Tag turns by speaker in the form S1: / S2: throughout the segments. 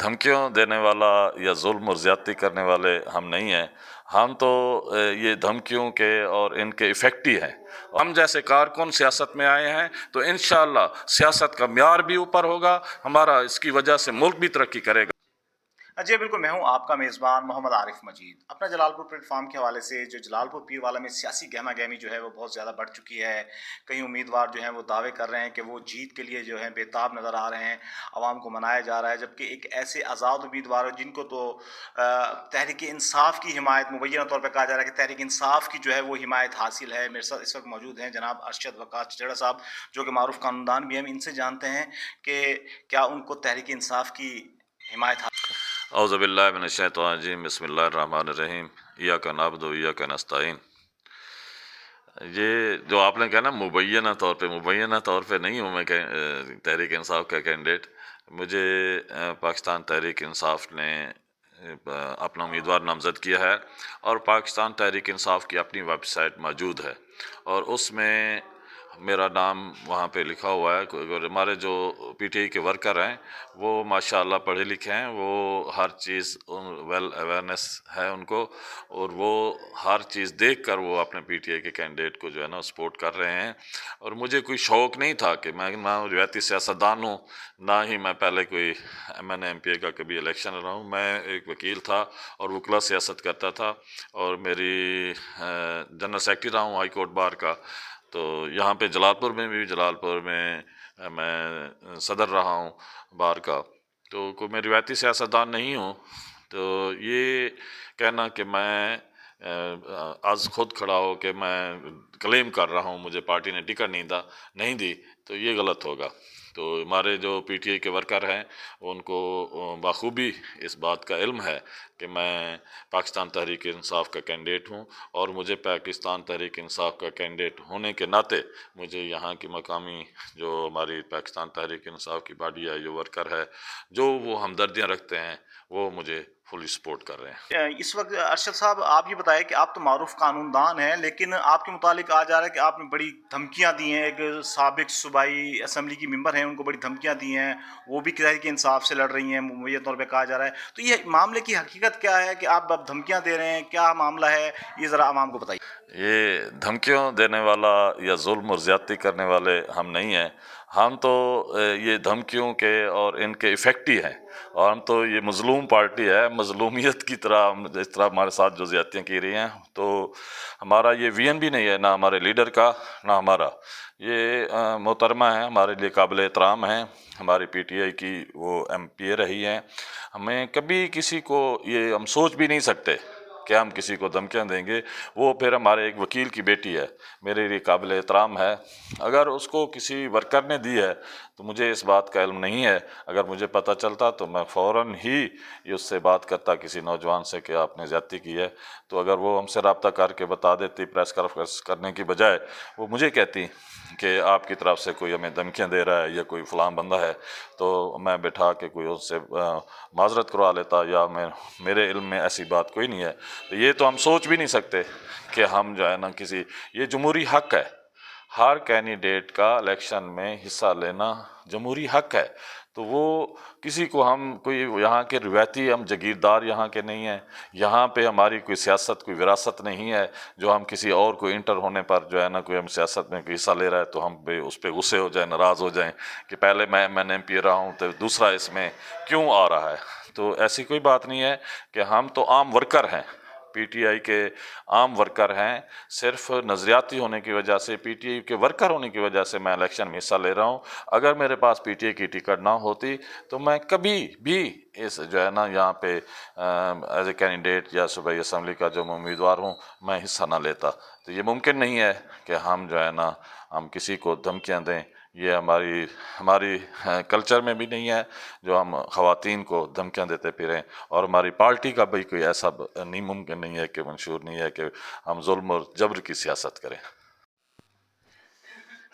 S1: دھمکیوں دینے والا یا ظلم اور زیادتی کرنے والے ہم نہیں ہیں. ہم تو یہ دھمکیوں کے اور ان کے افیکٹ ہی ہیں. ہم جیسے کارکن سیاست میں آئے ہیں تو انشاءاللہ سیاست کا معیار بھی اوپر ہوگا, ہمارا اس کی وجہ سے ملک بھی ترقی کرے گا.
S2: جی بالکل، میں ہوں آپ کا میزبان محمد عارف مجید. اپنا جلال پور پلیٹ فارم کے حوالے سے جو جلال پور پیر والا میں سیاسی گہما گہمی جو ہے وہ بہت زیادہ بڑھ چکی ہے. کئی امیدوار جو ہیں وہ دعوے کر رہے ہیں کہ وہ جیت کے لیے جو ہے بےتاب نظر آ رہے ہیں, عوام کو منایا جا رہا ہے, جبکہ ایک ایسے آزاد امیدوار ہیں جن کو تو تحریک انصاف کی حمایت مبینہ طور پہ کہا جا رہا ہے کہ تحریک انصاف کی جو ہے وہ حمایت حاصل ہے. میرے ساتھ اس وقت موجود ہیں جناب ارشد وقاص چچیڑا صاحب, جو کہ معروف قانون بھی ہیں. ان سے جانتے ہیں کہ کیا ان کو تحریک انصاف کی حمایت
S1: اعوذ باللہ من الشیطان الرجیم, بسم اللہ الرحمن الرحیم, ایاک نعبد و ایاک نستعین. یہ جو آپ نے کہا نا مبینہ طور پہ نہیں ہوں میں تحریک انصاف کا کینڈیڈیٹ. مجھے پاکستان تحریک انصاف نے اپنا امیدوار نامزد کیا ہے, اور پاکستان تحریک انصاف کی اپنی ویب سائٹ موجود ہے, اور اس میں میرا نام وہاں پہ لکھا ہوا ہے. ہمارے جو پی ٹی آئی کے ورکر ہیں وہ ماشاءاللہ پڑھے لکھے ہیں, وہ ہر چیز ویل اویئرنیس ہے ان کو, اور وہ ہر چیز دیکھ کر وہ اپنے پی ٹی آئی کے کینڈیڈیٹ کو جو ہے نا سپورٹ کر رہے ہیں. اور مجھے کوئی شوق نہیں تھا کہ میں نہ روایتی سیاستدان ہوں, نہ ہی میں پہلے کوئی ایم این ایم پی اے کا کبھی الیکشن رہا ہوں. میں ایک وکیل تھا اور وکلا سیاست کرتا تھا, اور میری جنرل سیکرٹری رہا ہوں ہائی کورٹ بار کا. تو یہاں پہ جلال پور میں میں صدر رہا ہوں بار کا. تو کوئی میں روایتی سیاستدان نہیں ہوں. تو یہ کہنا کہ میں آج خود کھڑا ہو کہ میں کلیم کر رہا ہوں مجھے پارٹی نے ٹکٹ نہیں دی, تو یہ غلط ہوگا. تو ہمارے جو پی ٹی آئی کے ورکر ہیں ان کو بخوبی اس بات کا علم ہے کہ میں پاکستان تحریک انصاف کا کینڈیڈیٹ ہوں, اور مجھے پاکستان تحریک انصاف کا کینڈیڈیٹ ہونے کے ناطے مجھے یہاں کی مقامی جو ہماری پاکستان تحریک انصاف کی باڈی ہے, جو ورکر ہے, جو وہ ہمدردیاں رکھتے ہیں, وہ مجھے فلی سپورٹ کر رہے ہیں.
S2: اس وقت ارشد صاحب آپ یہ بتائیں کہ آپ تو معروف قانون دان ہیں, لیکن آپ کے متعلق آ جا رہا ہے کہ آپ نے بڑی دھمکیاں دی ہیں. ایک سابق صوبائی اسمبلی کی ممبر ہیں, ان کو بڑی دھمکیاں دی ہیں, وہ بھی تحریک انصاف سے لڑ رہی ہیں مبینہ طور پہ کہا جا رہا ہے. تو یہ معاملے کی حقیقت کیا ہے کہ آپ اب دھمکیاں دے رہے ہیں, کیا معاملہ ہے, یہ ذرا عوام کو بتائیے.
S1: یہ دھمکیوں دینے والا یا ظلم اور زیادتی کرنے والے ہم نہیں ہیں. ہم تو یہ دھمکیوں کے اور ان کے افیکٹ ہی ہیں, اور ہم تو یہ مظلوم پارٹی ہے. مظلومیت کی طرح اس طرح ہمارے ساتھ جو زیادتیاں کی رہی ہیں, تو ہمارا یہ وی این بھی نہیں ہے, نہ ہمارے لیڈر کا نہ ہمارا. یہ محترمہ ہیں, ہمارے لیے قابل احترام ہیں, ہماری پی ٹی آئی کی وہ ایم پی اے رہی ہیں. ہمیں کبھی کسی کو یہ ہم سوچ بھی نہیں سکتے کہ ہم کسی کو دھمکیاں دیں گے. وہ پھر ہمارے ایک وکیل کی بیٹی ہے, میرے لیے قابل احترام ہے. اگر اس کو کسی ورکر نے دی ہے تو مجھے اس بات کا علم نہیں ہے. اگر مجھے پتہ چلتا تو میں فوراً ہی اس سے بات کرتا کسی نوجوان سے کہ آپ نے زیادتی کی ہے. تو اگر وہ ہم سے رابطہ کر کے بتا دیتی, پریس کانفرنس کرنے کی بجائے وہ مجھے کہتی کہ آپ کی طرف سے کوئی ہمیں دھمکیاں دے رہا ہے یا کوئی فلاں بندہ ہے, تو میں بٹھا کے کوئی اس سے معذرت کروا لیتا, یا میرے علم میں ایسی بات کوئی نہیں ہے. تو یہ تو ہم سوچ بھی نہیں سکتے کہ ہم جو ہے نا کسی, یہ جمہوری حق ہے, ہر کینڈیڈیٹ کا الیکشن میں حصہ لینا جمہوری حق ہے. تو وہ کسی کو ہم کوئی یہاں کے روایتی ہم جاگیردار یہاں کے نہیں ہیں, یہاں پہ ہماری کوئی سیاست کوئی وراثت نہیں ہے جو ہم کسی اور کو انٹر ہونے پر جو ہے نا کوئی ہم سیاست میں کوئی حصہ لے رہا ہے تو ہم پہ اس پہ غصے ہو جائیں, ناراض ہو جائیں کہ پہلے میں ایم پی رہا ہوں تو دوسرا اس میں کیوں آ رہا ہے. تو ایسی کوئی بات نہیں ہے کہ ہم تو عام ورکر ہیں, پی ٹی آئی کے عام ورکر ہیں. صرف نظریاتی ہونے کی وجہ سے, پی ٹی آئی کے ورکر ہونے کی وجہ سے میں الیکشن میں حصہ لے رہا ہوں. اگر میرے پاس پی ٹی آئی کی ٹکٹ نہ ہوتی تو میں کبھی بھی اس جو ہے نا یہاں پہ ایز اے کینڈیڈیٹ یا صوبائی اسمبلی کا جو امیدوار ہوں میں حصہ نہ لیتا. تو یہ ممکن نہیں ہے کہ ہم جو ہے نا ہم کسی کو دھمکیاں دیں. یہ ہماری کلچر میں بھی نہیں ہے جو ہم خواتین کو دھمکیاں دیتے پھریں, اور ہماری پارٹی کا بھی کوئی ایسا نہیں ممکن نہیں ہے کہ منشور نہیں ہے کہ ہم ظلم اور جبر کی سیاست کریں.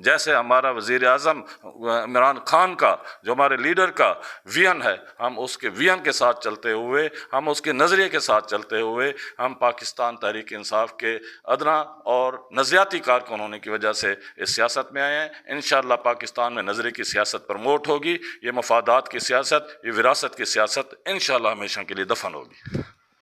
S1: جیسے ہمارا وزیر اعظم عمران خان کا جو ہمارے لیڈر کا ویژن ہے، ہم اس کے ویژن کے ساتھ چلتے ہوئے، ہم اس کے نظریے کے ساتھ چلتے ہوئے، ہم پاکستان تحریک انصاف کے ادنا اور نظریاتی کارکن ہونے کی وجہ سے اس سیاست میں آئے ہیں. انشاءاللہ پاکستان میں نظریے کی سیاست پروموٹ ہوگی. یہ مفادات کی سیاست، یہ وراثت کی سیاست انشاءاللہ ہمیشہ کے لیے دفن ہوگی.